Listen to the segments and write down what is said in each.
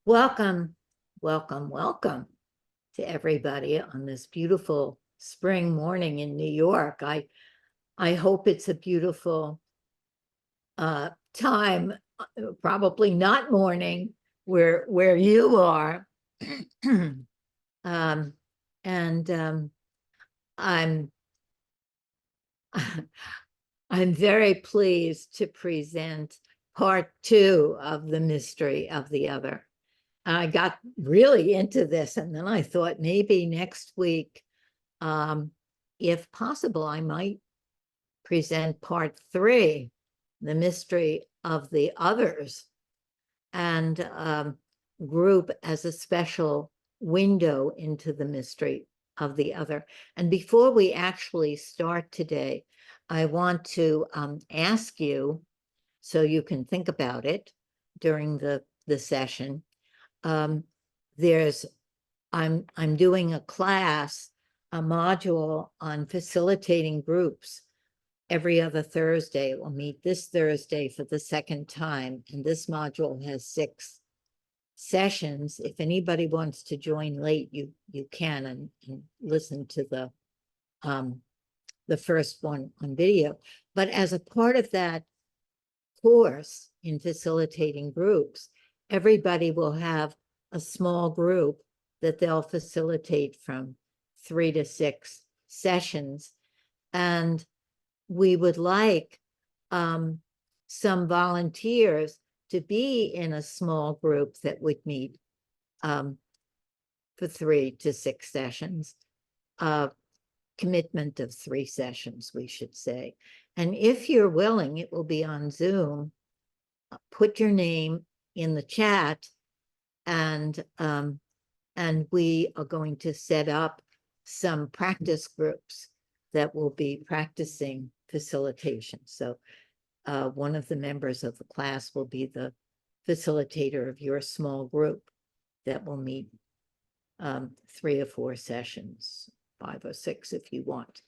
Welcome, welcome, welcome to everybody on this beautiful spring morning in New York. I hope it's a beautiful time, probably not morning where you are. um, and I'm I'm very pleased to present part two of the mystery of the other. I got really into this, and then I thought maybe next week, if possible, I might present part three, the mystery of the others, and group as a special window into the mystery of the other. And before we actually start today, I want to ask you, so you can think about it during the session. Um, there's I'm doing a class, a module on facilitating groups every other Thursday. We'll meet this Thursday for the second time, and this module has 6 sessions. If anybody wants to join late, you can and listen to the first one on video. But as a part of that course in facilitating groups, everybody will have a small group that they'll facilitate from 3 to 6 sessions. And we would like some volunteers to be in a small group that would meet for 3 to 6 sessions, commitment of 3 sessions, we should say. And if you're willing, it will be on Zoom. Put your name in the chat, and we are going to set up some practice groups that will be practicing facilitation. So one of the members of the class will be the facilitator of your small group that will meet 3 or 4 sessions, 5 or 6 if you want.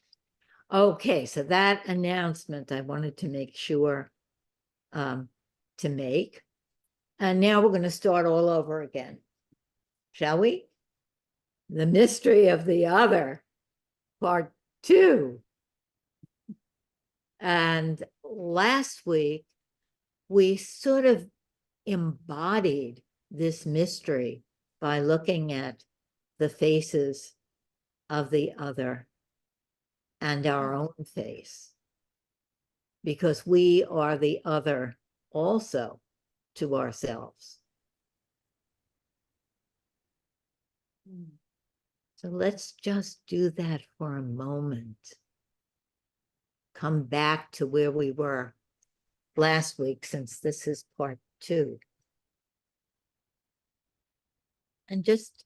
Okay, so that announcement I wanted to make sure to make. And now we're going to start all over again. Shall we? The mystery of the other, part 2. And last week, we sort of embodied this mystery by looking at the faces of the other and our own face, because we are the other also to ourselves. So let's just do that for a moment. Come back to where we were last week, since this is part 2. And just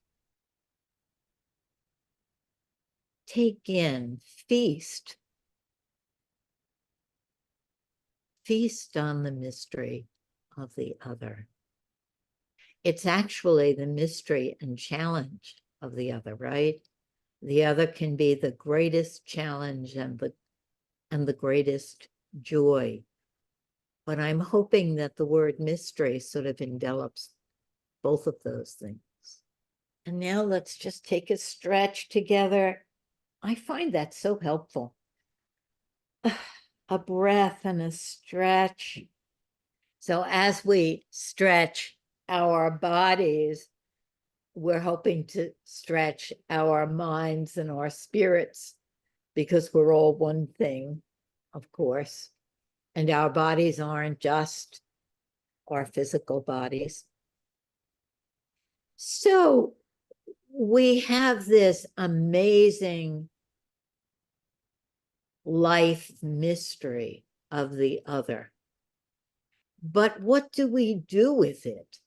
take in, feast on the mystery of the other. It's actually the mystery and challenge of the other, right? The other can be the greatest challenge and the greatest joy. But I'm hoping that the word mystery sort of envelops both of those things. And now let's just take a stretch together. I find that so helpful. A breath and a stretch. So as we stretch our bodies, we're hoping to stretch our minds and our spirits, because we're all one thing, of course. And our bodies aren't just our physical bodies. So we have this amazing life mystery of the other. But what do we do with it?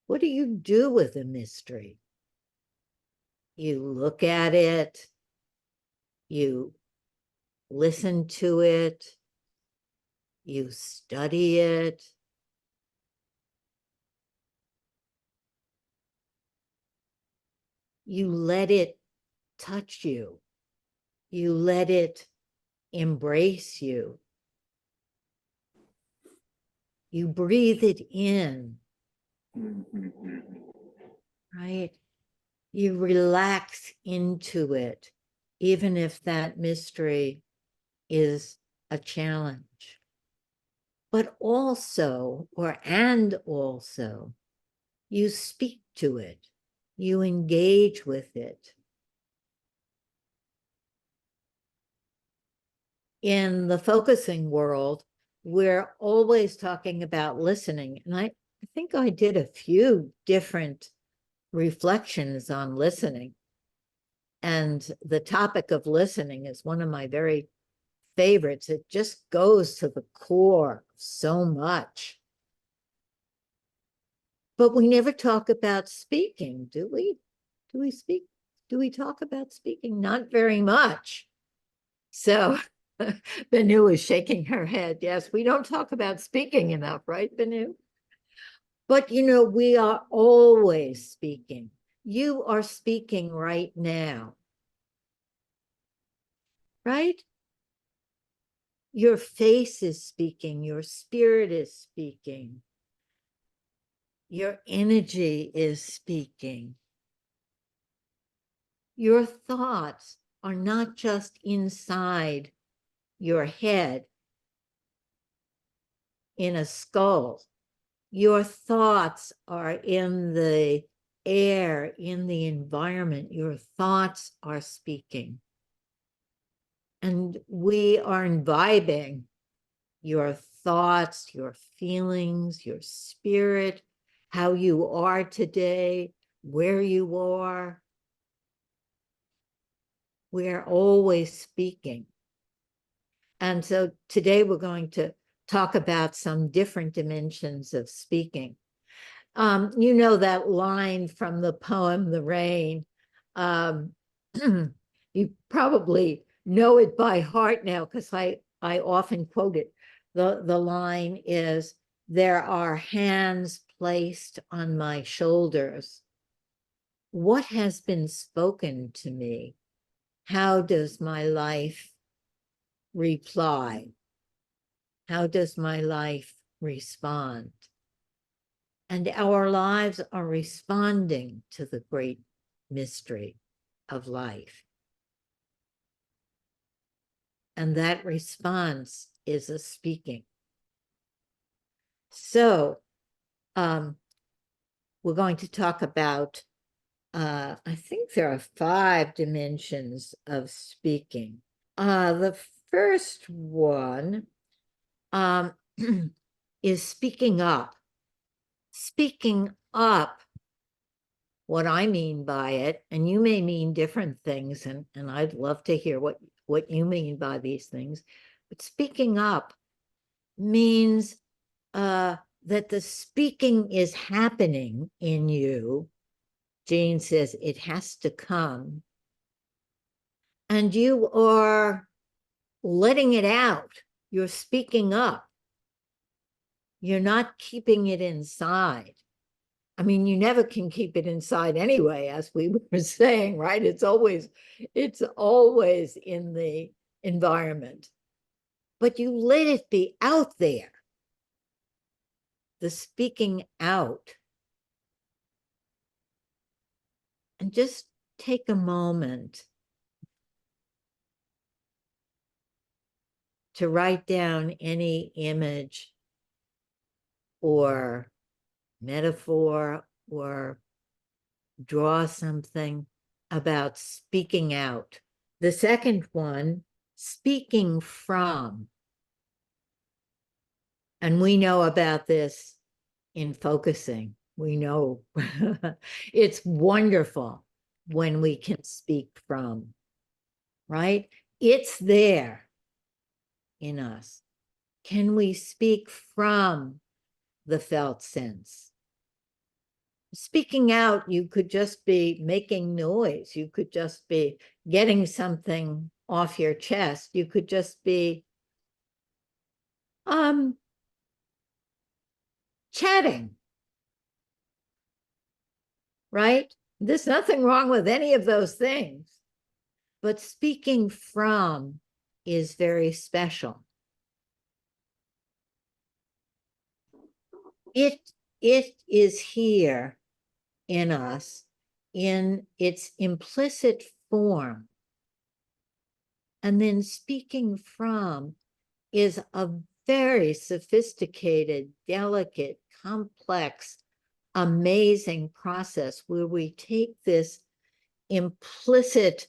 What do you do with a mystery? You look at it, you listen to it, you study it, you let it touch you, you let it embrace you, You breathe it in, right? You relax into it, even if that mystery is a challenge. But also, you speak to it, you engage with it. In the focusing world, we're always talking about listening. And I think I did a few different reflections on listening. And the topic of listening is one of my very favorites. It just goes to the core of so much. But we never talk about speaking, do we? Do we speak? Do we talk about speaking? Not very much. So Benu is shaking her head. Yes, we don't talk about speaking enough, right, Benu? But we are always speaking. You are speaking right now, right? Your face is speaking, your spirit is speaking, your energy is speaking. Your thoughts are not just inside your head in a skull. Your thoughts are in the air, in the environment. Your thoughts are speaking. And we are imbibing your thoughts, your feelings, your spirit, how you are today, where you are. We're always speaking. And so today we're going to talk about some different dimensions of speaking. You know that line from the poem, The Rain. You probably know it by heart now because I often quote it. The line is, "There are hands placed on my shoulders. What has been spoken to me? How does my life reply? How does my life respond?" And our lives are responding to the great mystery of life. And that response is a speaking. So we're going to talk about, I think there are 5 dimensions of speaking. The first one is speaking up. Speaking up, what I mean by it, and you may mean different things, and I'd love to hear what you mean by these things, but speaking up means that the speaking is happening in you. Jane says it has to come, and you are letting it out. You're speaking up. You're not keeping it inside. I mean, you never can keep it inside anyway, as we were saying, right? It's always in the environment. But you let it be out there. The speaking out. And just take a moment to write down any image or metaphor or draw something about speaking out. The second one, speaking from. And we know about this in focusing. We know it's wonderful when we can speak from, right? It's there in us. Can we speak from the felt sense? Speaking out, you could just be making noise. You could just be getting something off your chest. You could just be chatting, right? There's nothing wrong with any of those things. But speaking from is very special. it is here in us in its implicit form. And then speaking from is a very sophisticated, delicate, complex, amazing process where we take this implicit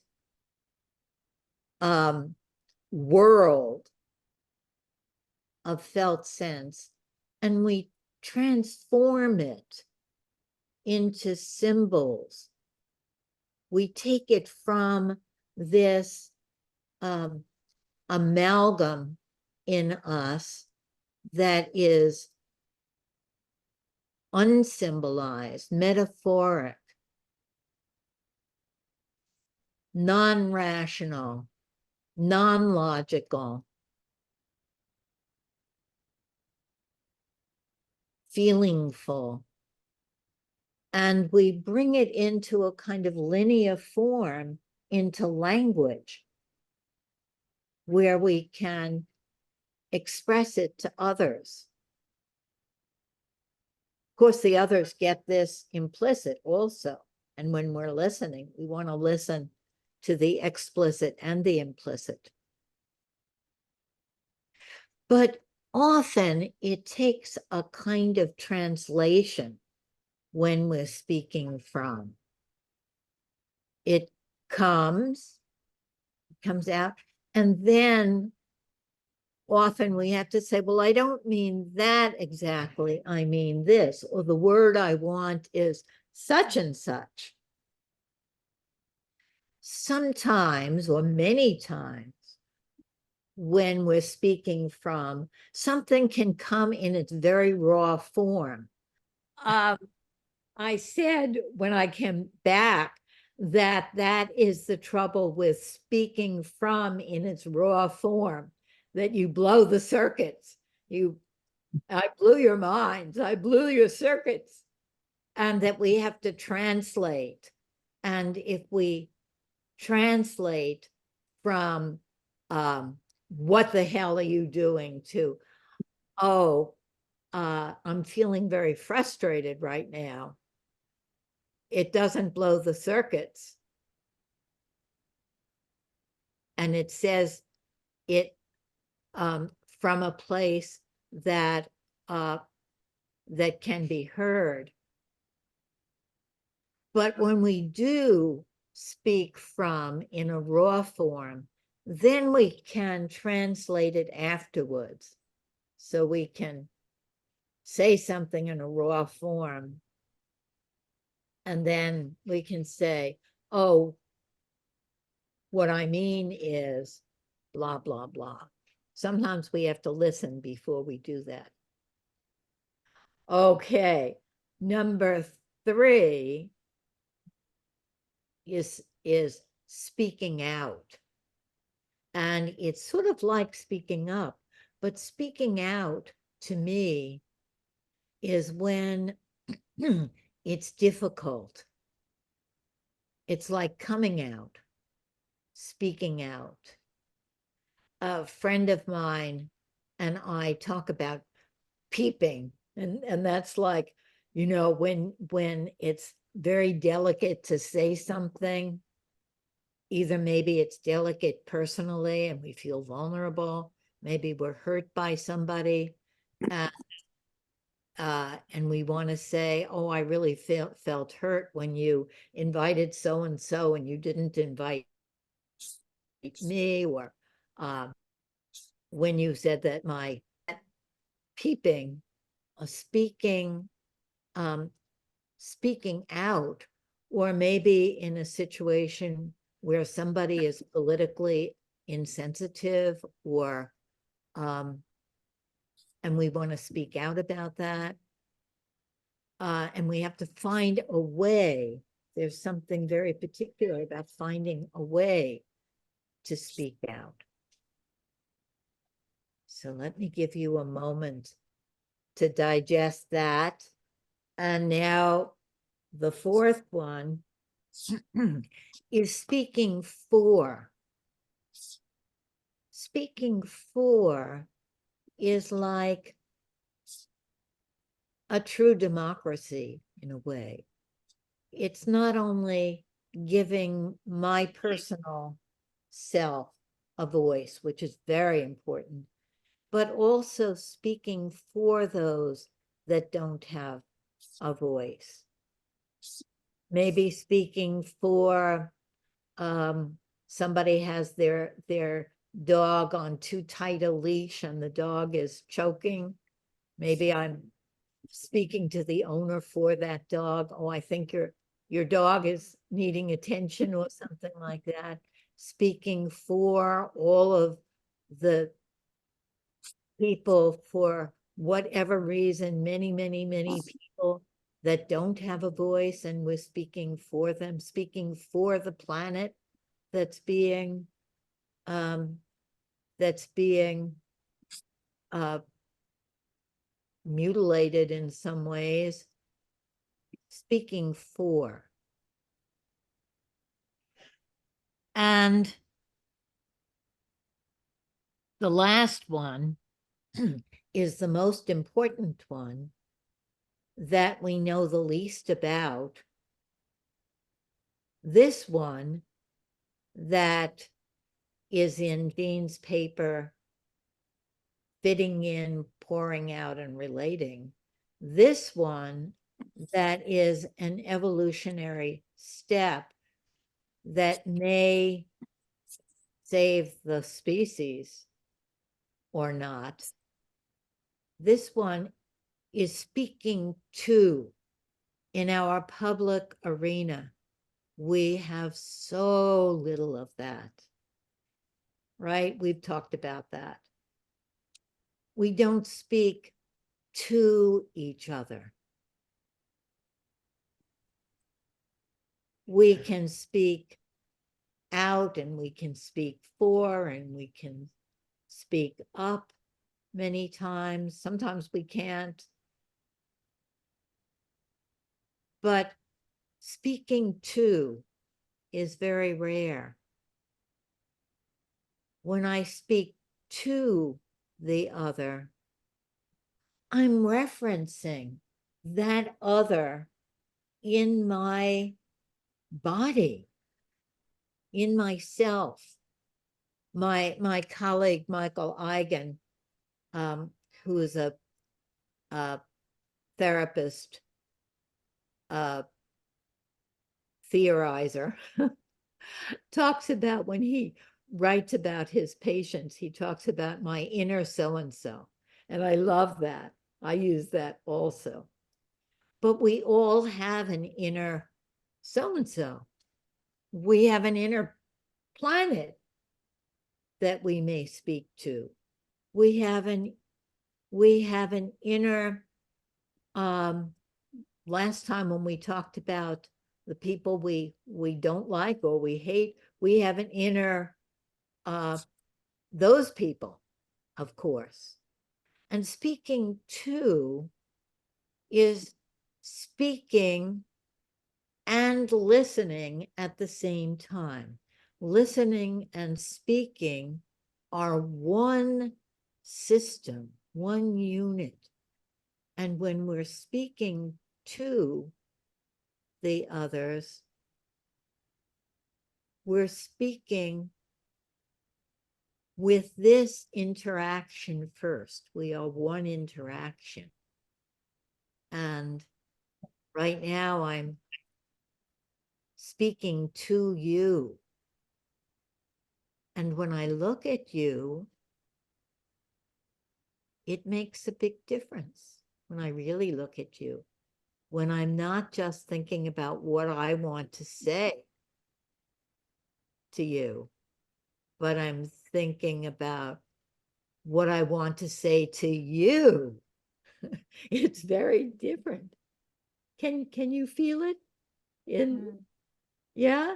world of felt sense and we transform it into symbols. We take it from this amalgam in us that is unsymbolized, metaphoric, non-rational, non-logical, feelingful, and we bring it into a kind of linear form into language where we can express it to others. Of course, the others get this implicit also. And when we're listening, we want to listen to the explicit and the implicit. But often it takes a kind of translation when we're speaking from. It comes out, and then often we have to say, well, I don't mean that exactly, I mean this, or the word I want is such and such. Sometimes, or many times, when we're speaking from, something can come in its very raw form. I said when I came back that that is the trouble with speaking from in its raw form, that you blow the circuits. I blew your minds, I blew your circuits, and that we have to translate. And if we translate from what the hell are you doing to, oh, I'm feeling very frustrated right now, it doesn't blow the circuits. And it says it from a place that that can be heard. But when we do speak from in a raw form, then we can translate it afterwards. So we can say something in a raw form, and then we can say, oh, what I mean is blah, blah, blah. Sometimes we have to listen before we do that. Okay, number 3 is speaking out. And it's sort of like speaking up, but speaking out to me is when it's difficult. It's like coming out, speaking out. A friend of mine and I talk about peeping, and that's like, you know, when it's very delicate to say something, either maybe it's delicate personally and we feel vulnerable, maybe we're hurt by somebody, and we want to say, oh, I really felt hurt when you invited so-and-so and you didn't invite me, or when you said that my peeping, speaking out, or maybe in a situation where somebody is politically insensitive, or and we want to speak out about that. And we have to find a way. There's something very particular about finding a way to speak out. So let me give you a moment to digest that. And now the 4th one is speaking for. Speaking for is like a true democracy in a way. It's not only giving my personal self a voice, which is very important, but also speaking for those that don't have a voice. Maybe speaking for somebody has their dog on too tight a leash and the dog is choking. Maybe I'm speaking to the owner for that dog. Oh, I think your dog is needing attention or something like that. Speaking for all of the people for whatever reason, many people that don't have a voice, and we're speaking for them, speaking for the planet that's being mutilated in some ways, speaking for. And the last one is the most important one that we know the least about. This one that is in Jean's paper, Fitting In, Pouring Out, and Relating. This one that is an evolutionary step that may save the species or not. This one is speaking to, in our public arena, we have so little of that, right? We've talked about that. We don't speak to each other. We can speak out and we can speak for and we can speak up many times. Sometimes we can't. But speaking to is very rare. When I speak to the other, I'm referencing that other in my body, in myself. My colleague, Michael Eigen, who is a therapist, theorizer, talks about, when he writes about his patients, he talks about my inner so-and-so. And I love that. I use that also. But we all have an inner so-and-so. We have an inner planet that we may speak to. We have an inner, last time when we talked about the people we don't like or we hate, we have an inner, those people, of course. And speaking to is speaking and listening at the same time. Listening and speaking are one system, one unit. And when we're speaking to the others, we're speaking with this interaction first. We are one interaction. And right now I'm speaking to you. And when I look at you, it makes a big difference when I really look at you. When I'm not just thinking about what I want to say to you, but I'm thinking about what I want to say to you. It's very different. Can you feel it? Yeah?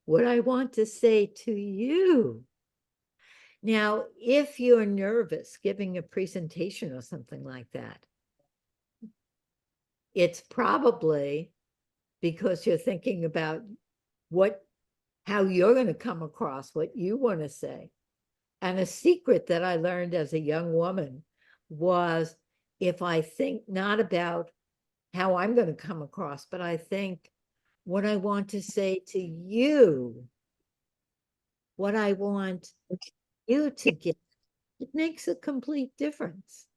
What I want to say to you. Now, if you're nervous giving a presentation or something like that, it's probably because you're thinking about how you're going to come across, what you want to say. And a secret that I learned as a young woman was if I think not about how I'm going to come across, but I think what I want to say to you, what I want you to get, it makes a complete difference.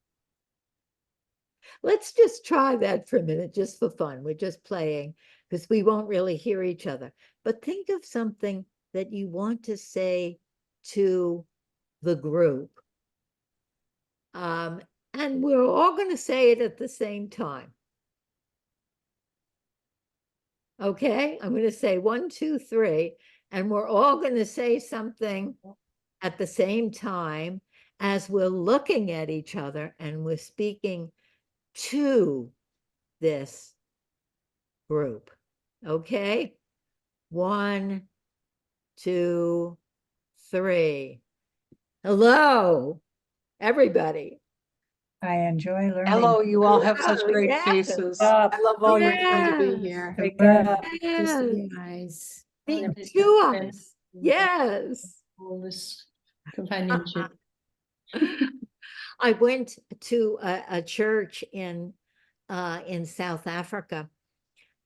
Let's just try that for a minute, just for fun. We're just playing because we won't really hear each other. But think of something that you want to say to the group. And we're all going to say it at the same time. Okay, I'm going to say 1, 2, 3, and we're all going to say something at the same time as we're looking at each other and we're speaking to this group. Okay, 1, 2, 3. Hello, everybody. I enjoy learning. Hello, you all have such Hello, great yes. faces. Up. I love all you're trying to be Yes. here. Wake up. Yes. Nice. Me Wonderful. too. And Yes. all this companionship. I went to a church in South Africa,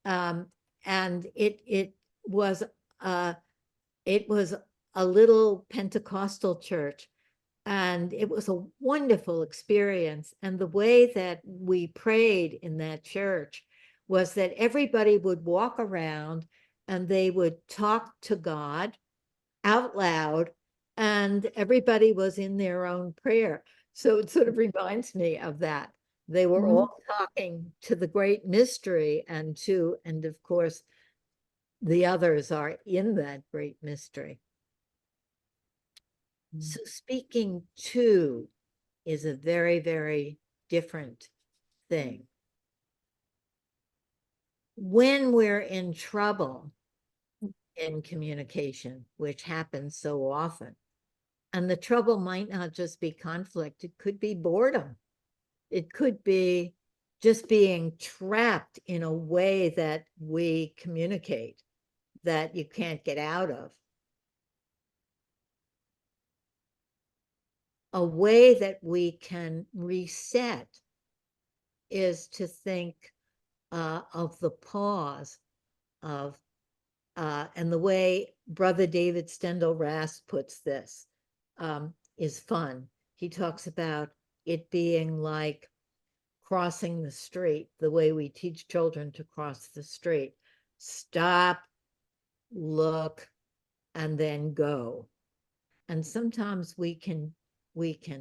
and it was a little Pentecostal church, and it was a wonderful experience. And the way that we prayed in that church was that everybody would walk around and they would talk to God out loud, and everybody was in their own prayer. So it sort of reminds me of that. They were all talking to the great mystery, and of course, the others are in that great mystery. So speaking to is a very, very different thing. When we're in trouble in communication, which happens so often, and the trouble might not just be conflict, it could be boredom. It could be just being trapped in a way that we communicate that you can't get out of. A way that we can reset is to think of the pause of, and the way Brother David Steindl-Rast puts this is fun. He talks about it being like crossing the street, the way we teach children to cross the street. Stop, look, and then go. And sometimes we can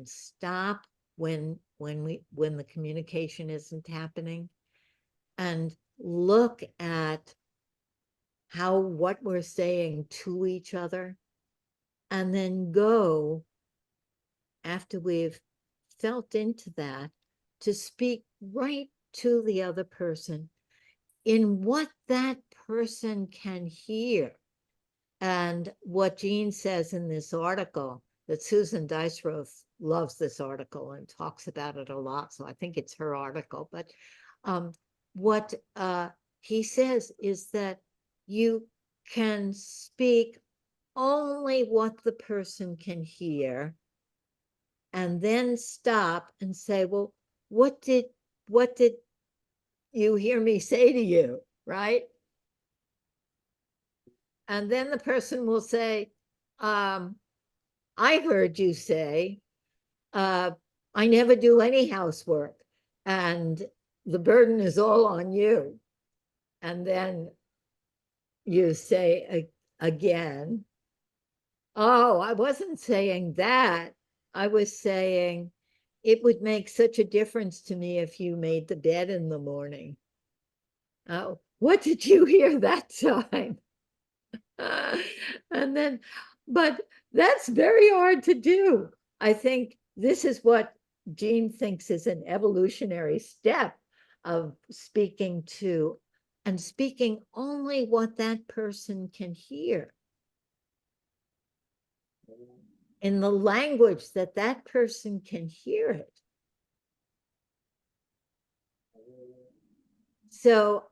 stop when the communication isn't happening, and look at what we're saying to each other, and then go after we've felt into that to speak right to the other person in what that person can hear. And what Jean says in this article, that Susan Diceroth loves this article and talks about it a lot, so I think it's her article, but what he says is that you can speak only what the person can hear, and then stop and say, well, what did you hear me say to you, right? And then the person will say, I heard you say, I never do any housework, and the burden is all on you. And then you say again, oh, I wasn't saying that. I was saying it would make such a difference to me if you made the bed in the morning. Oh, what did you hear that time? And then, but that's very hard to do. I think this is what Jean thinks is an evolutionary step of speaking to, and speaking only what that person can hear in the language that that person can hear it. So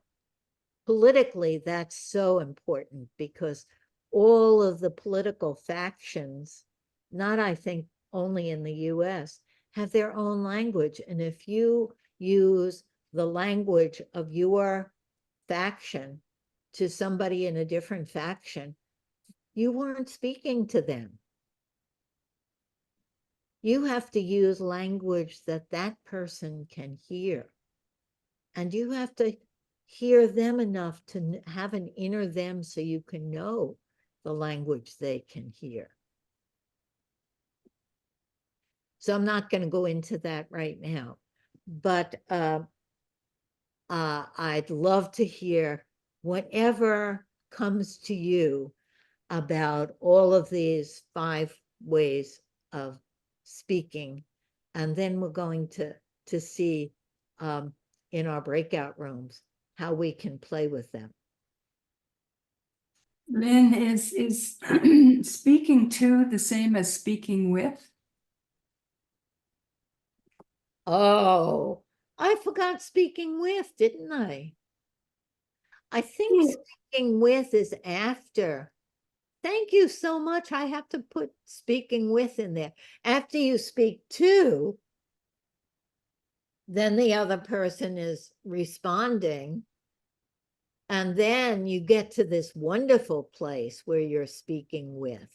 politically, that's so important, because all of the political factions, not I think only in the US, have their own language. And if you use the language of your faction to somebody in a different faction, you weren't speaking to them. You have to use language that that person can hear. And you have to hear them enough to have an inner them so you can know the language they can hear. So I'm not going to go into that right now, but I'd love to hear whatever comes to you about all of these 5 ways of speaking. And then we're going to see in our breakout rooms how we can play with them. Lynn, is speaking to the same as speaking with? Oh, I forgot speaking with, didn't I? I think speaking with is after. Thank you so much. I have to put speaking with in there. After you speak to, then the other person is responding. And then you get to this wonderful place where you're speaking with,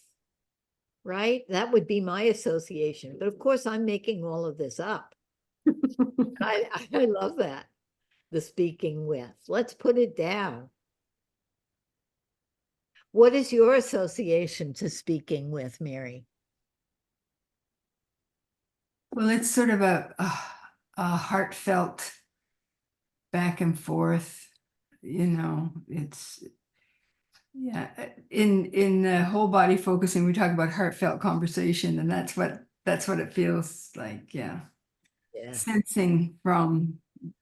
right? That would be my association. But of course, I'm making all of this up. I love that, the speaking with. Let's put it down. What is your association to speaking with, Mary? Well, it's sort of a heartfelt back and forth, it's, yeah, in the whole body focusing, we talk about heartfelt conversation, and that's what it feels like, yeah. Yeah. Sensing from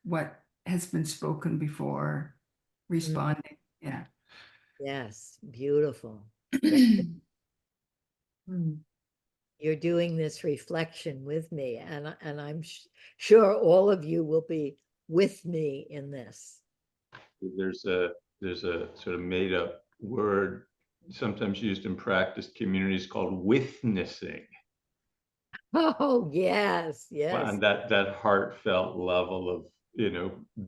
what has been spoken before, responding, yeah. Yes, beautiful. Mm. You're doing this reflection with me, and I'm sure all of you will be with me in this. There's a sort of made up word sometimes used in practice communities called witnessing. Oh, yes, yes. And that heartfelt level of,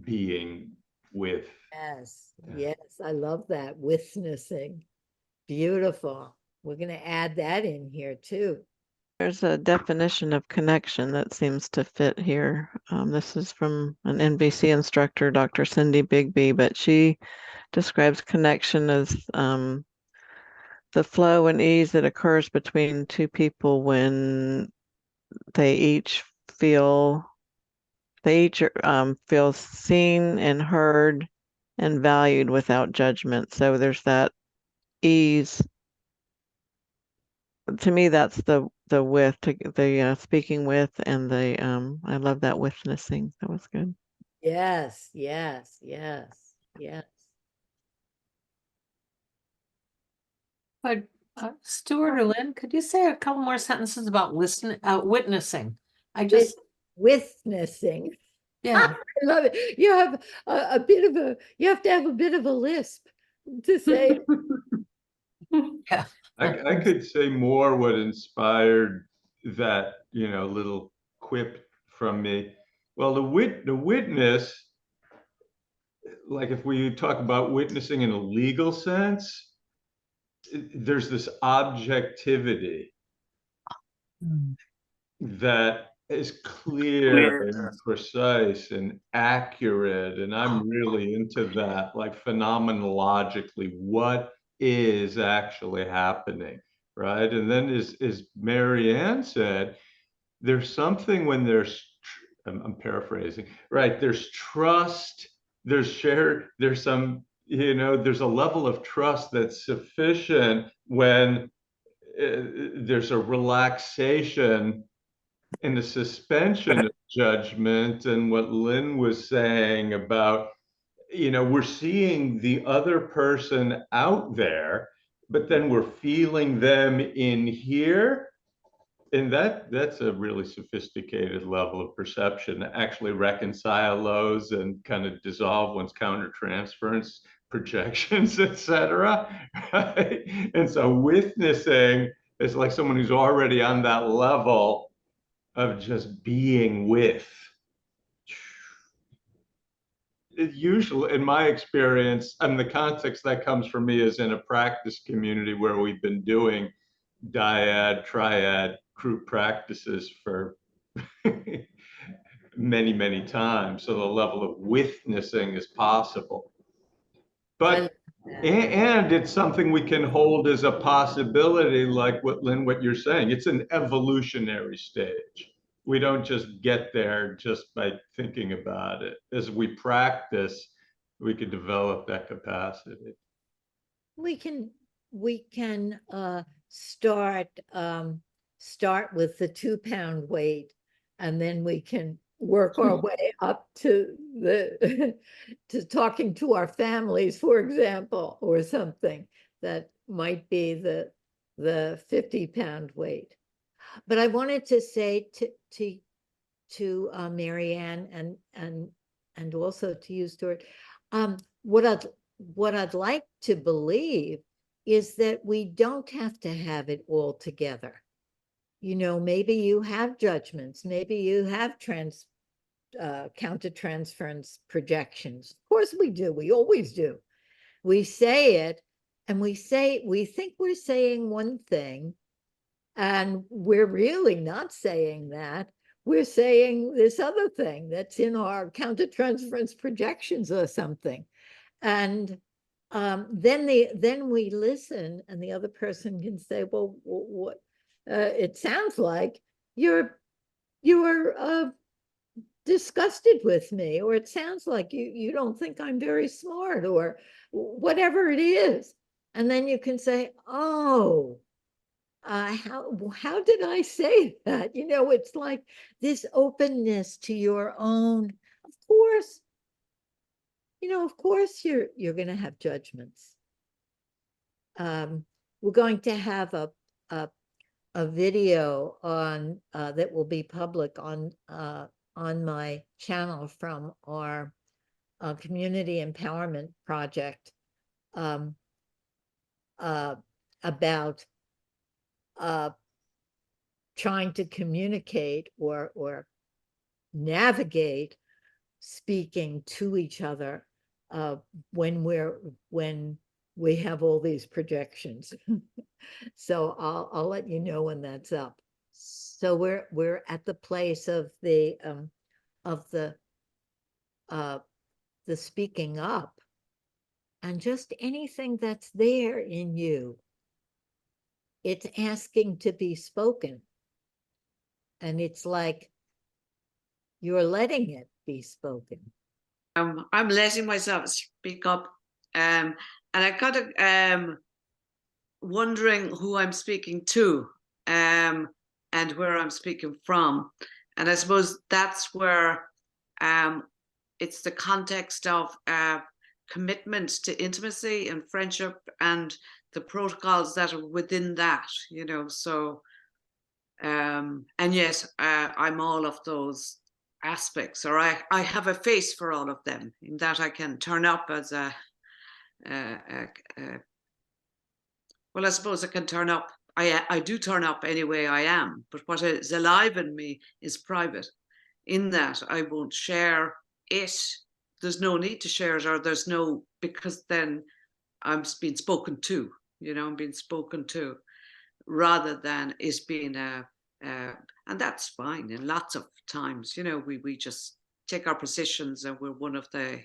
being with. Yes, Yeah. yes, I love that, witnessing. Beautiful. We're going to add that in here too. There's a definition of connection that seems to fit here. This is from an NVC instructor, Dr. Cindy Bigby, but she describes connection as the flow and ease that occurs between 2 people when they each feel seen and heard and valued without judgment. So there's that ease. To me, that's the speaking with, and the I love that witnessing. That was good. Yes, yes, yes, yes. But Stuart or Lynn, could you say a couple more sentences about witnessing? I just, Witnessing. yeah. I love it. You have a bit of you have to have a bit of a lisp to say. Yeah. I could say more what inspired that, little quip from me. Well, the witness, like if we talk about witnessing in a legal sense, there's this objectivity that is clear and precise and accurate. And I'm really into that, like phenomenologically, what is actually happening, right? And then as Marianne said, there's something when I'm paraphrasing, right? There's trust, there's shared, there's some, there's a level of trust that's sufficient when there's a relaxation in the suspension of judgment. And what Lynn was saying about, we're seeing the other person out there, but then we're feeling them in here. And that's a really sophisticated level of perception to actually reconcile those and kind of dissolve one's countertransference projections, etc. Right? And so witnessing is like someone who's already on that level of just being with. It usually, in my experience, and the context that comes from me is in a practice community where we've been doing dyad, triad group practices for many, many times. So the level of witnessing is possible. But and it's something we can hold as a possibility, like what Lynn, what you're saying. It's an evolutionary stage. We don't just get there just by thinking about it. As we practice, we can develop that capacity. We can start with the 2-pound weight, and then we can work our way up to the to talking to our families, for example, or something that might be the 50-pound weight. But I wanted to say to Marianne and also to you, Stuart, what I'd like to believe is that we don't have to have it all together. You know, maybe you have judgments, maybe you have countertransference projections. Of course we do, we always do. We say it, and we think we're saying one thing, and we're really not saying that. We're saying this other thing that's in our countertransference projections or something. And then we listen, and the other person can say, well, what it sounds like you're disgusted with me, or it sounds like you don't think I'm very smart, or whatever it is. And then you can say, oh, how did I say that? You know, it's like this openness to your own. Of course, you know, of course you're going to have judgments. We're going to have a video on that will be public on my channel from our community empowerment project about trying to communicate or navigate speaking to each other when we have all these projections. So I'll let you know when that's up. So we're at the place of the speaking up, and just anything that's there in you, it's asking to be spoken, and it's like you're letting it be spoken. I'm letting myself speak up, and I kind of wondering who I'm speaking to, and where I'm speaking from, and I suppose that's where it's the context of commitment to intimacy and friendship and the protocols that are within that, you know. So, and yes, I'm all of those aspects, or I have a face for all of them, in that I can turn up as well, I suppose I can turn up. I do turn up any way I am, but what is alive in me is private, in that I won't share it. There's no need to share it, or there's no, because then I'm being spoken to, you know, I'm being spoken to, rather than it's being and that's fine. And lots of times, you know, we just take our positions, and we're one of the,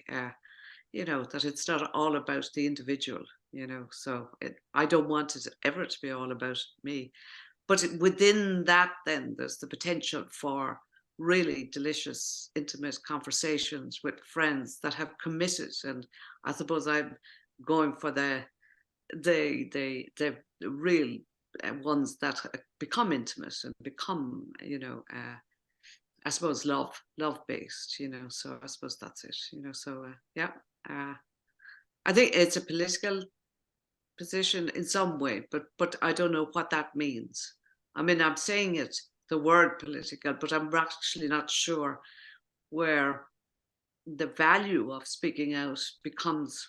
you know, that it's not all about the individual, you know. So I don't want it ever to be all about me. But within that, then there's the potential for really delicious, intimate conversations with friends that have committed. And I suppose I'm going for the real ones that become intimate and become, you know, I suppose love based, you know. So I suppose that's it, you know. So yeah, I think it's a political position in some way, but I don't know what that means. I mean, I'm saying it, the word political, but I'm actually not sure where the value of speaking out becomes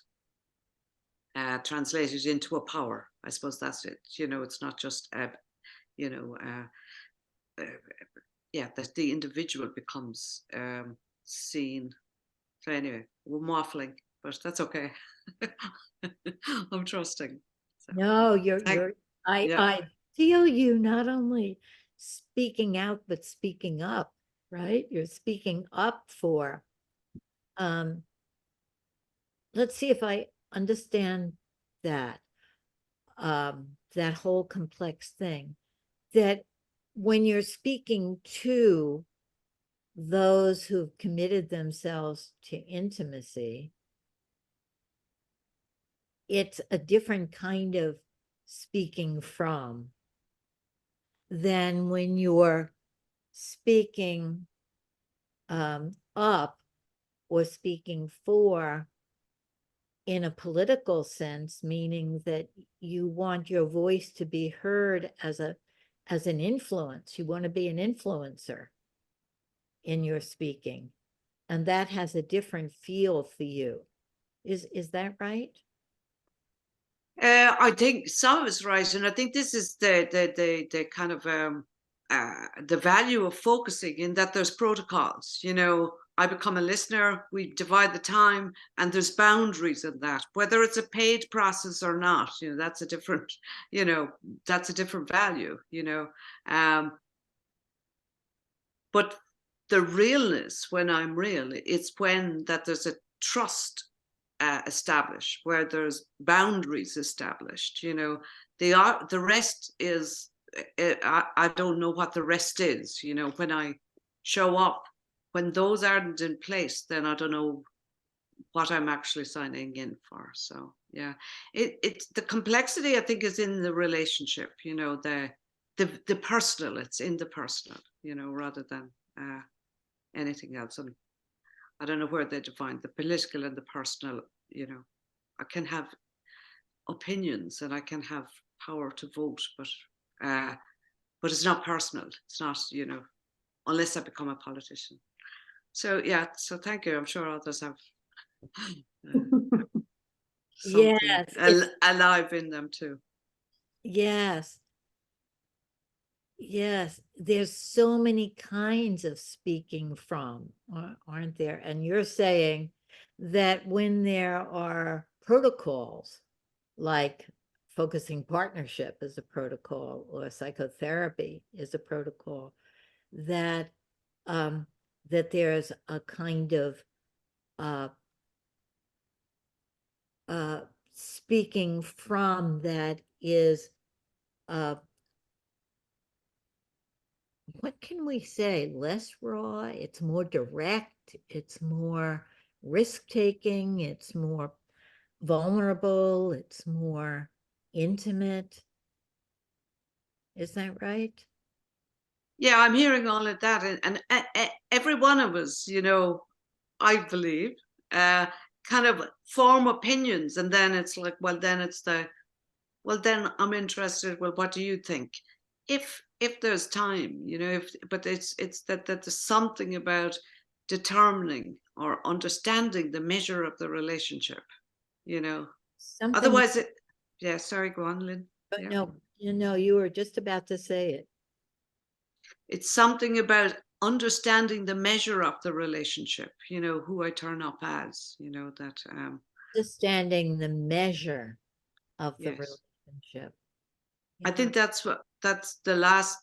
translated into a power. I suppose that's it. You know, it's not just you know, yeah, that the individual becomes seen. So anyway, we're waffling, but that's okay. I'm trusting. So, No, thank- I yeah. feel you not only speaking out, but speaking up, right? You're speaking up for, um, let's see if I understand that, that whole complex thing. That when you're speaking to those who've committed themselves to intimacy, it's a different kind of speaking from than when you're speaking up or speaking for in a political sense, meaning that you want your voice to be heard as an influence. You want to be an influencer in your speaking, and that has a different feel for you. Is that right? I think some is right, and I think this is the kind of the value of focusing in that there's protocols. You know, I become a listener. We divide the time, and there's boundaries in that. Whether it's a paid process or not, you know, that's a different. You know, that's a different value. You know, but the realness when I'm real, it's when that there's a trust established, where there's boundaries established. You know, the rest is I don't know what the rest is. You know, when I show up, when those aren't in place, then I don't know what I'm actually signing in for. So yeah, it's the complexity I think is in the relationship. You know, the personal. It's in the personal. You know, rather than anything else. And I don't know where they define the political and the personal. You know, I can have opinions and I can have power to vote, but it's not personal. It's not, you know, unless I become a politician. So yeah, so thank you. I'm sure others have something Yes, it's alive in them too. yes. Yes, there's so many kinds of speaking from, aren't there? And you're saying that when there are protocols, like focusing partnership is a protocol or psychotherapy is a protocol, that that there's a kind of uh, speaking from that is what can we say? Less raw, it's more direct, it's more risk-taking, it's more vulnerable, it's more intimate. Is that right? Yeah, I'm hearing all of that, and every one of us, you know, I believe, kind of form opinions, and then it's like, well, then then I'm interested. Well, what do you think? If there's time, you know, but it's that there's something about determining or understanding the measure of the relationship, you know. Something, Otherwise, yeah. Sorry, go on, Lynn. but Yeah. no, you were just about to say it. It's something about understanding the measure of the relationship, you know, who I turn up as, you know, that Understanding the measure of the yes. relationship. I Yeah. think that's the last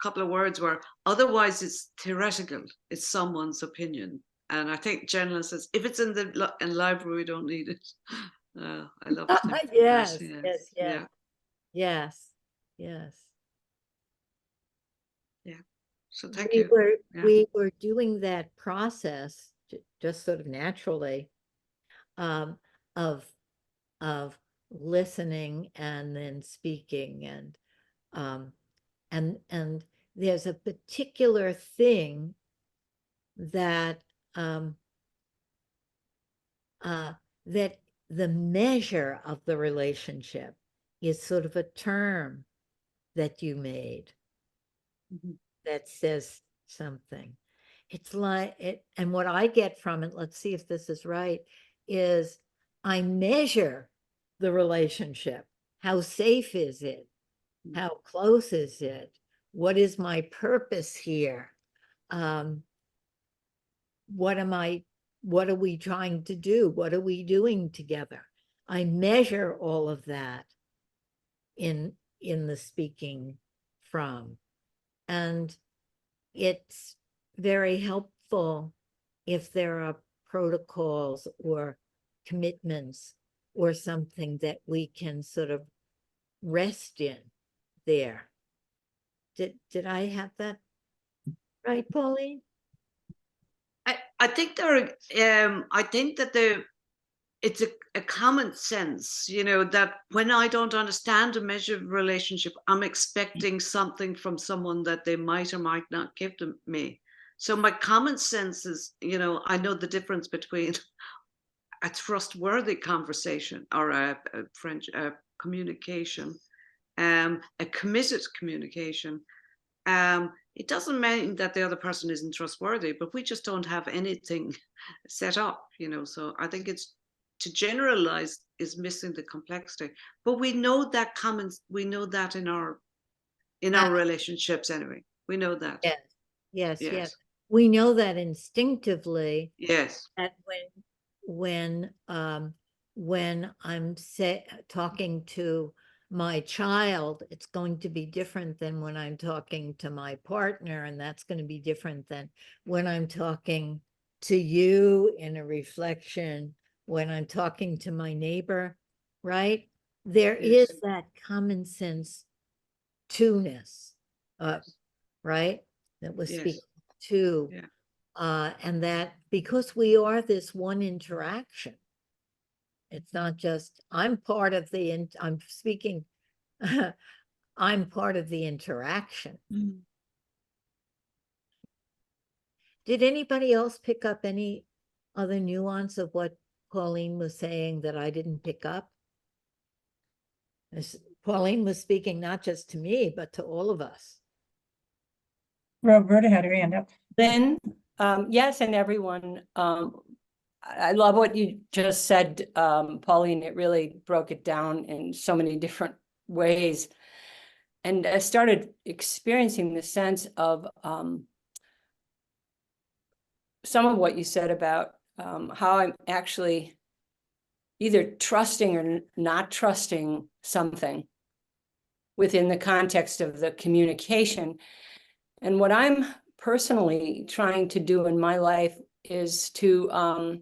couple of words were. Otherwise, it's theoretical. It's someone's opinion, and I think Jen says if it's in the library, we don't need it. I love to think Yes, that. yes, yes, Yeah, yes, yes. yeah. So thank you. Yeah. We were doing that process just sort of naturally, um, of listening and then speaking, and there's a particular thing that that the measure of the relationship is sort of a term that you made Mhm. that says something. It's like it, and what I get from it, let's see if this is right, is I measure the relationship. How safe is it? How close is it? What is my purpose here? what are we trying to do? What are we doing together? I measure all of that in the speaking from. And it's very helpful if there are protocols or commitments or something that we can sort of rest in there. Did I have that right, Pauline? I think I think that it's a common sense, you know, that when I don't understand a measure of relationship, I'm expecting something from someone that they might or might not give to me. So my common sense is, you know, I know the difference between a trustworthy conversation or a French communication, a committed communication. It doesn't mean that the other person isn't trustworthy, but we just don't have anything set up, you know. So I think it's to generalize is missing the complexity. But we know that we know that in our relationships anyway. We know that. Yes, yes, yes. Yes. We know that instinctively Yes. that when I'm talking to my child, it's going to be different than when I'm talking to my partner, and that's going to be different than when I'm talking to you in a reflection, when I'm talking to my neighbor, right? There Yes. is that common sense to-ness, right? That was Yes. speaking to. Yeah. And that because we are this one interaction, it's not just, I'm part of I'm speaking, I'm part of the interaction. Did anybody else pick up any other nuance of what Pauline was saying that I didn't pick up? Pauline was speaking not just to me, but to all of us. Roberta had her hand up. Lynn, yes, and everyone, I love what you just said, Pauline. It really broke it down in so many different ways. And I started experiencing the sense of some of what you said about how I'm actually either trusting or not trusting something within the context of the communication. And what I'm personally trying to do in my life is to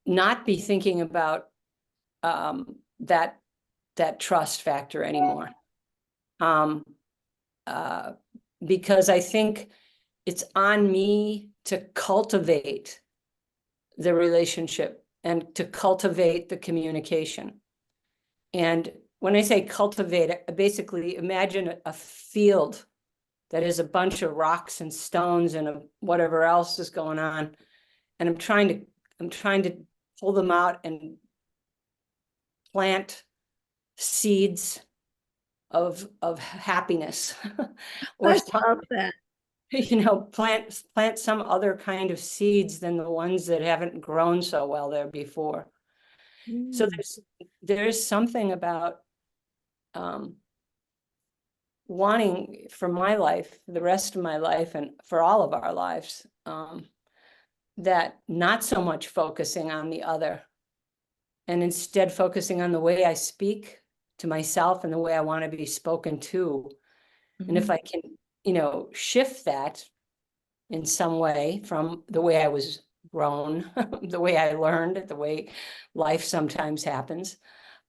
not be thinking about that trust factor anymore, because I think it's on me to cultivate the relationship and to cultivate the communication. And when I say cultivate, I basically imagine a field that is a bunch of rocks and stones and whatever else is going on. And I'm trying to pull them out and plant seeds of happiness or I love that. plant some other kind of seeds than the ones that haven't grown so well there before. So there's something about wanting for my life, the rest of my life, and for all of our lives, that not so much focusing on the other and instead focusing on the way I speak to myself and the way I want to be spoken to. And if I can, shift that in some way from the way I was grown, the way I learned, the way life sometimes happens,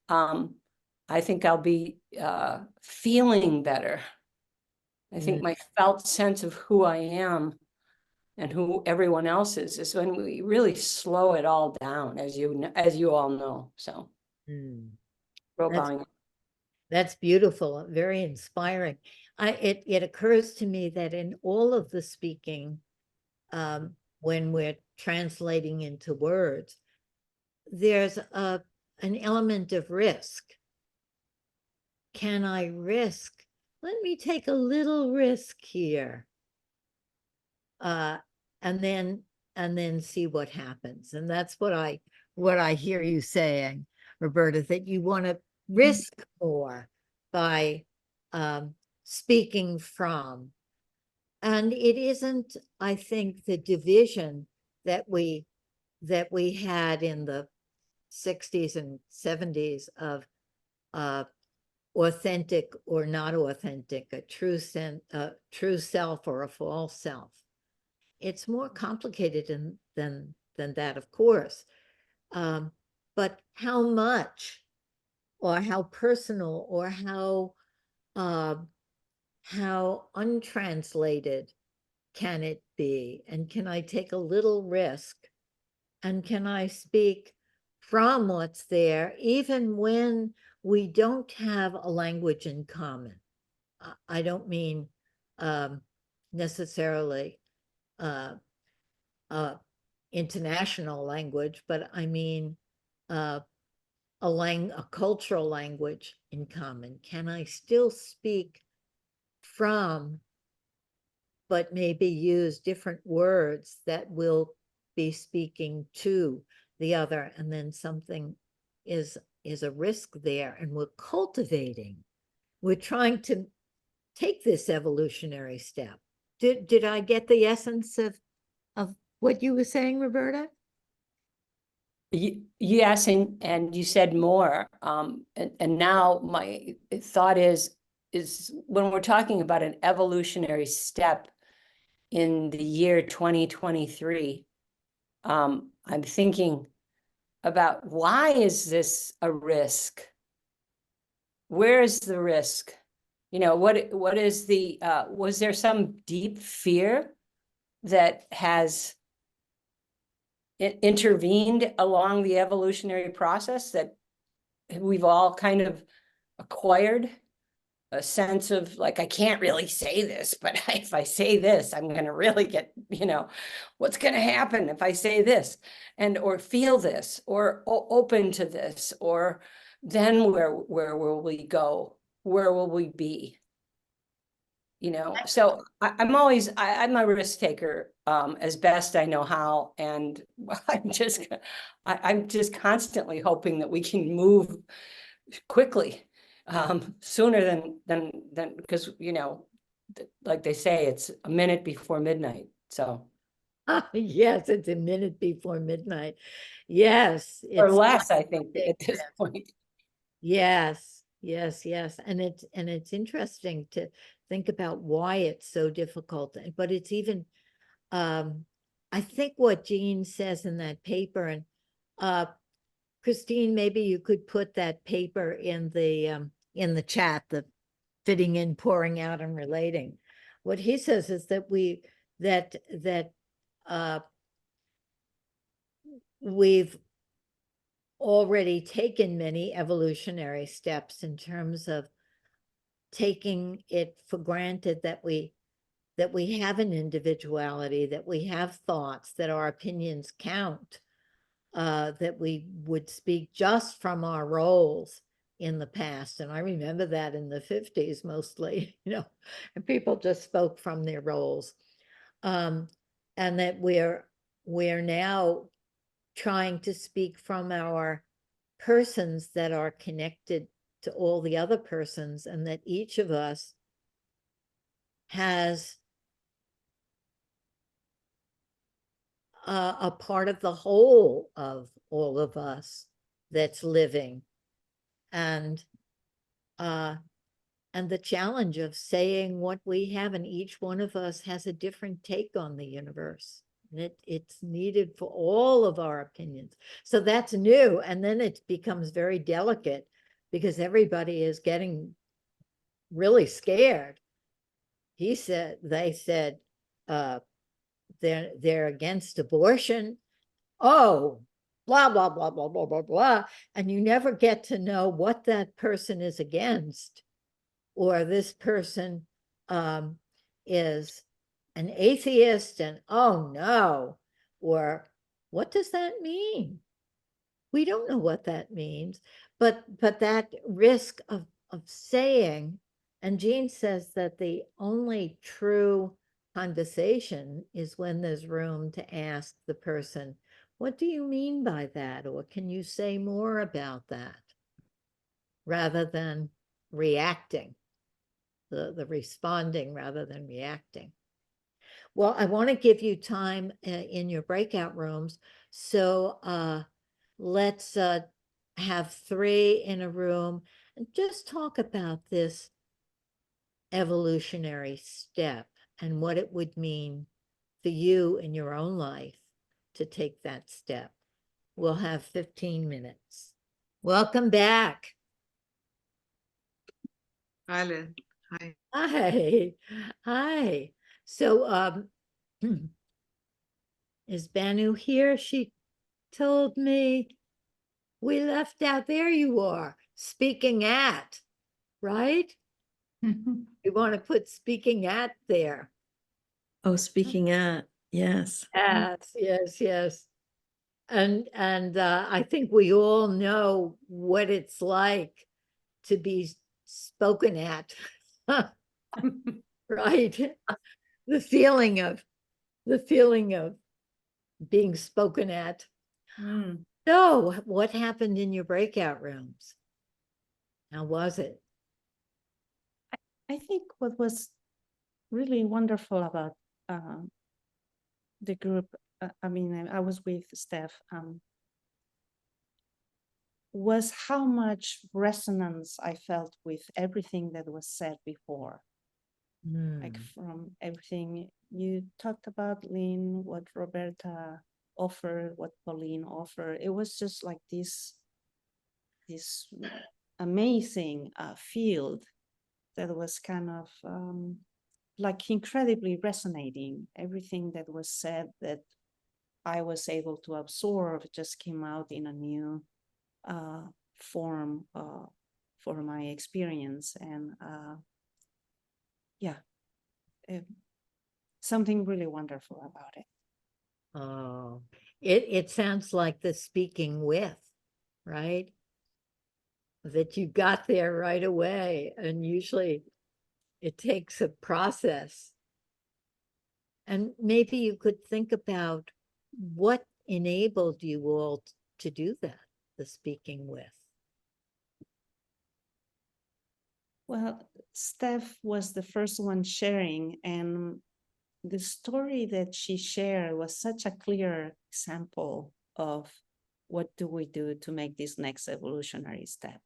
I think I'll be feeling better. I think my felt sense of who I am and who everyone else is when we really slow it all down, as you all know. So, that's beautiful, very inspiring. It occurs to me that in all of the speaking, when we're translating into words, there's an element of risk. Can I risk? Let me take a little risk here. And then see what happens. And that's what I hear you saying, Roberta, that you want to risk more by speaking from. And it isn't, I think, the division that we had in the 60s and 70s of authentic or not authentic, a true self or a false self. It's more complicated than that, of course. But how much, or how personal, or how untranslated can it be? And can I take a little risk? And can I speak from what's there, even when we don't have a language in common? I don't mean necessarily international language, but I mean a cultural language in common. Can I still speak from, but maybe use different words that will be speaking to the other, and then something is a risk there, and we're cultivating. We're trying to take this evolutionary step. Did I get the essence of what you were saying, Roberta? Yes, and you said more. And now my thought is when we're talking about an evolutionary step in the year 2023, I'm thinking about, why is this a risk? Where is the risk? You know, what is the, was there some deep fear that has intervened along the evolutionary process that we've all kind of acquired? A sense of like, I can't really say this, but if I say this, I'm going to really get, you know, what's going to happen if I say this, and or feel this, or open to this, or then where will we go? Where will we be? You know, so I'm a risk taker as best I know how, and I'm just constantly hoping that we can move quickly, sooner than because, you know, like they say, it's a minute before midnight. So, Yes, it's a minute before midnight. Yes, or it's less, I think, at this point. yes, yes, yes. And it's interesting to think about why it's so difficult. But it's even I think what Jean says in that paper, and Christine, maybe you could put that paper in the chat, the fitting in, pouring out, and relating. What he says is that we've already taken many evolutionary steps in terms of taking it for granted that we have an individuality, that we have thoughts, that our opinions count, that we would speak just from our roles in the past. And I remember that in the 50s mostly, you know, and people just spoke from their roles. And that we're now trying to speak from our persons that are connected to all the other persons, and that each of us has a part of the whole of all of us that's living. And the challenge of saying what we have, and each one of us has a different take on the universe. And it's needed for all of our opinions. So that's new. And then it becomes very delicate because everybody is getting really scared. They said they're against abortion. Oh, blah, blah, blah, blah, blah, blah, blah. And you never get to know what that person is against, or this person is an atheist, and oh no, or what does that mean? We don't know what that means, but that risk of saying, and Jean says that the only true conversation is when there's room to ask the person, what do you mean by that? Or can you say more about that? Rather than reacting, the responding rather than reacting. Well, I want to give you time in your breakout rooms. So let's have 3 in a room and just talk about this evolutionary step and what it would mean for you in your own life to take that step. We'll have 15 minutes. Welcome back. Hi, Lynn. Hi. Hi. Hi. So is Banu here? She told me we left out. There you are, speaking at, right? We want to put speaking at there. Oh, speaking at, yes. Yes, yes, yes. And I think we all know what it's like to be spoken at, right? The feeling of being spoken at. Mm. So, what happened in your breakout rooms? How was it? I think what was really wonderful about the group, I mean, I was with Steph, was how much resonance I felt with everything that was said before. Like from everything you talked about, Lynn, what Roberta offered, what Pauline offered, it was just like this amazing field that was kind of like incredibly resonating. Everything that was said that I was able to absorb just came out in a new form for my experience. And yeah, something really wonderful about it. Oh, it sounds like the speaking with, right? That you got there right away, and usually it takes a process. And maybe you could think about what enabled you all to do that, the speaking with. Well, Steph was the first one sharing, and the story that she shared was such a clear example of what do we do to make this next evolutionary step?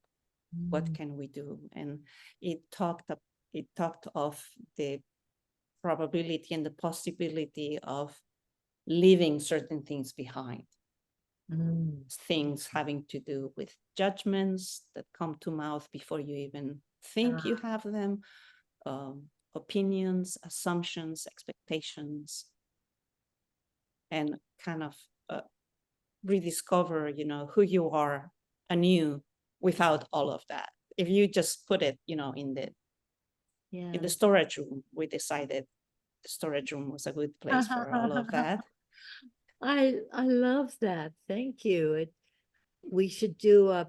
What can we do? And it talked of the probability and the possibility of leaving certain things behind. Things having to do with judgments that come to mouth before you even think you have them, opinions, assumptions, expectations, and kind of rediscover, who you are anew without all of that. If you just put it, in the storage room, we decided the storage room was a good place for all of that. I love that. Thank you. We should do a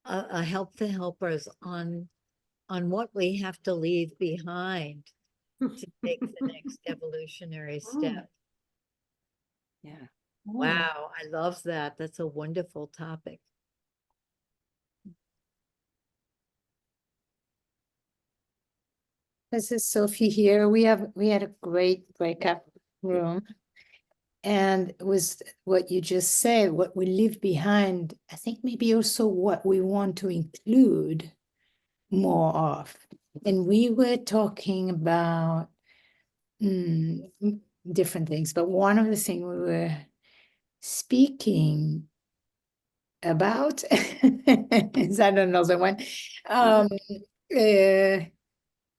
help the helpers on what we have to leave behind to take the next evolutionary step. Yeah. Wow, I love that. That's a wonderful topic. This is Sophie here. We had a great breakup room. And with what you just said, what we leave behind, I think maybe also what we want to include more of. And we were talking about different things, but one of the things we were speaking about is, I don't know the one,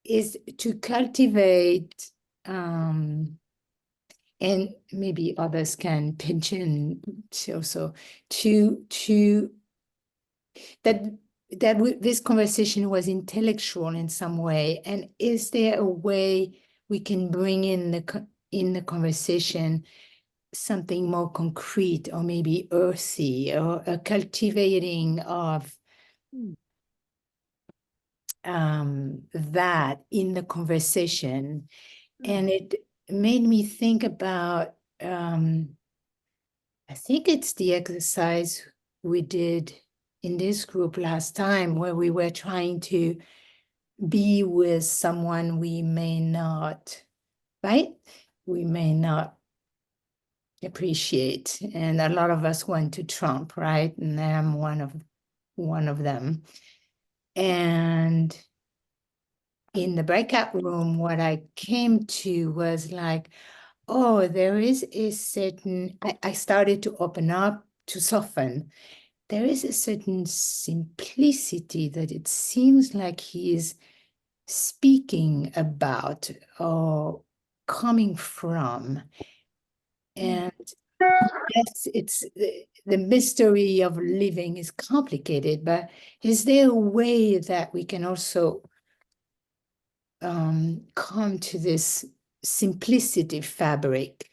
is to cultivate, and maybe others can pinch in also, that this conversation was intellectual in some way, and is there a way we can bring in the conversation something more concrete or maybe earthy, or a cultivating of that in the conversation? And it made me think about, I think it's the exercise we did in this group last time, where we were trying to be with someone we may not, right? We may not appreciate. And a lot of us went to Trump, right? And I'm one of them. And in the breakout room, what I came to was like, oh, there is a certain, I started to open up, to soften. There is a certain simplicity that it seems like he is speaking about or coming from. And yes, it's the mystery of living is complicated, but is there a way that we can also come to this simplicity fabric,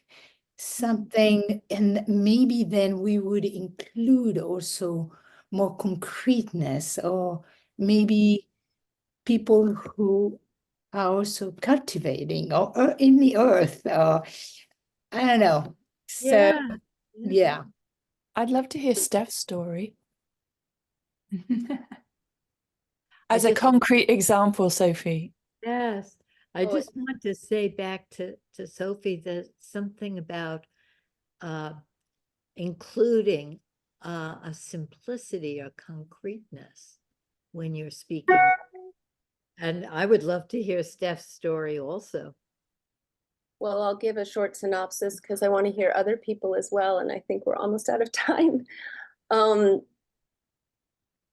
something, and maybe then we would include also more concreteness, or maybe people who are also cultivating or in the earth, or I don't know. So yeah. I'd love to hear Steph's story I as a just- concrete example, Sophie. Yes, I Oh, just want to say back to Sophie that something about including a simplicity or concreteness when you're speaking. And I would love to hear Steph's story also. Well, I'll give a short synopsis because I want to hear other people as well, and I think we're almost out of time.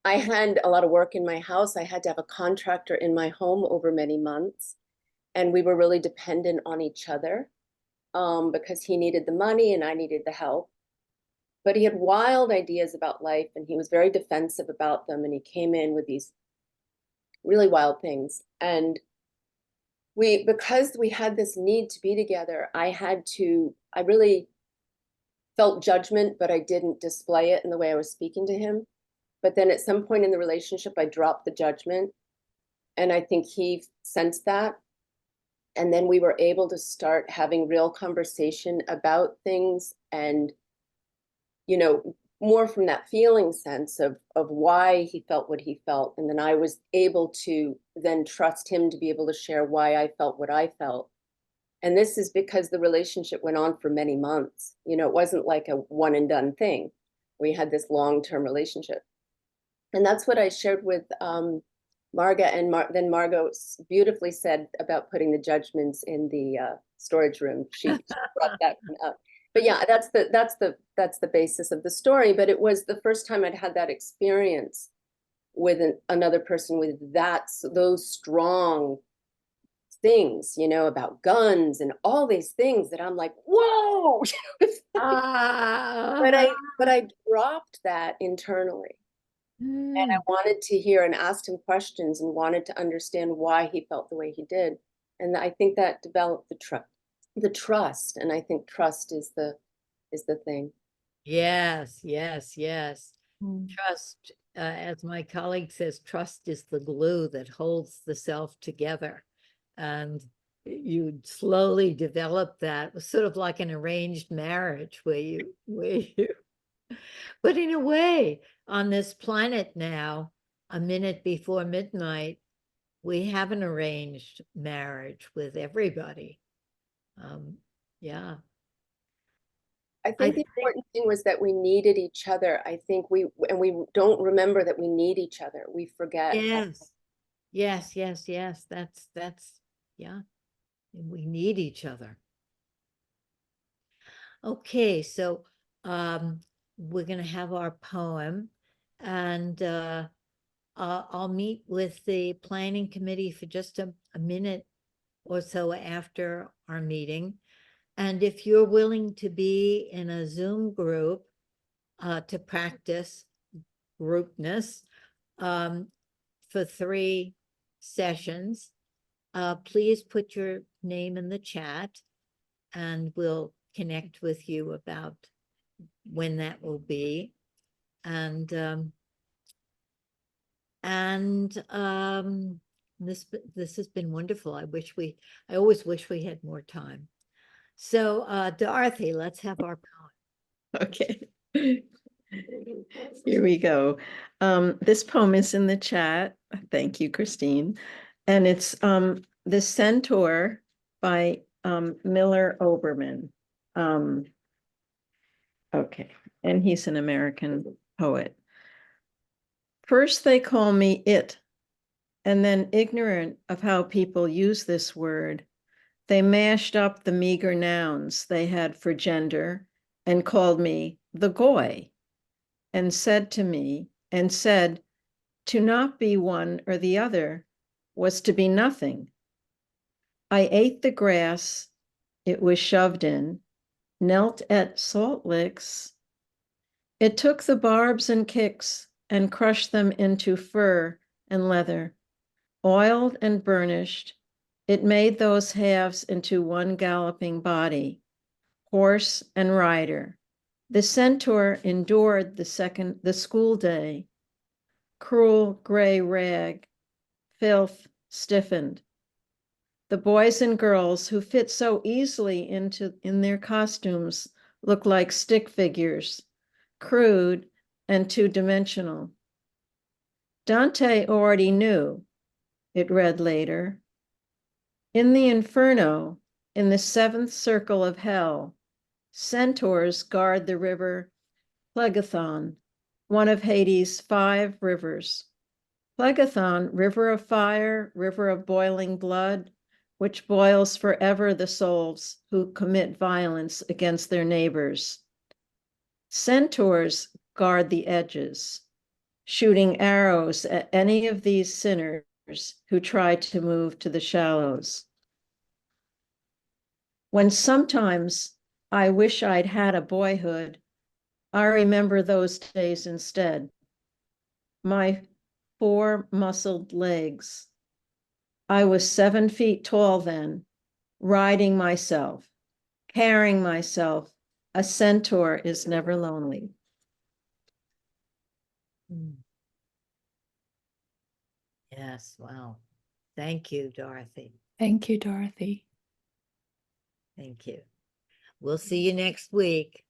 I had a lot of work in my house. I had to have a contractor in my home over many months, and we were really dependent on each other because he needed the money and I needed the help. But he had wild ideas about life, and he was very defensive about them, and he came in with these really wild things. And because we had this need to be together, I really felt judgment, but I didn't display it in the way I was speaking to him. But then at some point in the relationship, I dropped the judgment, and I think he sensed that. And then we were able to start having real conversation about things, and, you know, more from that feeling sense of why he felt what he felt. And then I was able to then trust him to be able to share why I felt what I felt. And this is because the relationship went on for many months. You know, it wasn't like a one and done thing. We had this long-term relationship. And that's what I shared with Marga, and then Margot beautifully said about putting the judgments in the storage room. She brought that one up. But yeah, that's the basis of the story. But it was the first time I'd had that experience with another person with those strong things, you know, about guns and all these things that I'm like, whoa. But I dropped that internally. And I wanted to hear and asked him questions and wanted to understand why he felt the way he did. And I think that developed the trust. And I think trust is the thing. Yes, yes, yes. Trust, as my colleague says, trust is the glue that holds the self together. And you slowly develop that. It was sort of like an arranged marriage where you but in a way, on this planet now, a minute before midnight, we have an arranged marriage with everybody. Yeah. I think the important thing was that we needed each other. I think we don't remember that we need each other. We forget. Yes. That's yeah. We need each other. Okay, so we're gonna have our poem, and I'll meet with the planning committee for just a minute or so after our meeting. And if you're willing to be in a Zoom group to practice groupness for 3 sessions, please put your name in the chat and we'll connect with you about when that will be. And this has been wonderful. I always wish we had more time. So Dorothy, let's have our poem. Okay. Here we go. This poem is in the chat. Thank you, Christine. And it's The Centaur by Miller Oberman. Okay, and he's an American poet. First they call me it, and then ignorant of how people use this word, they mashed up the meager nouns they had for gender and called me the goy, and said to not be one or the other was to be nothing. I ate the grass it was shoved in, knelt at salt licks. It took the barbs and kicks and crushed them into fur and leather. Oiled and burnished, it made those halves into one galloping body, horse and rider. The centaur endured the school day. Cruel gray rag, filth stiffened. The boys and girls who fit so easily in their costumes look like stick figures, crude and two-dimensional. Dante already knew, it read later. In the Inferno, in the seventh circle of hell, centaurs guard the river Phlegethon, one of Hades' 5 rivers. Phlegethon, river of fire, river of boiling blood, which boils forever the souls who commit violence against their neighbors. Centaurs guard the edges, shooting arrows at any of these sinners who try to move to the shallows. When sometimes I wish I'd had a boyhood, I remember those days instead. My 4 muscled legs. I was 7 feet tall then, riding myself, carrying myself. A centaur is never lonely. Yes, wow. Thank you, Dorothy. Thank you, Dorothy. Thank you. We'll see you next week.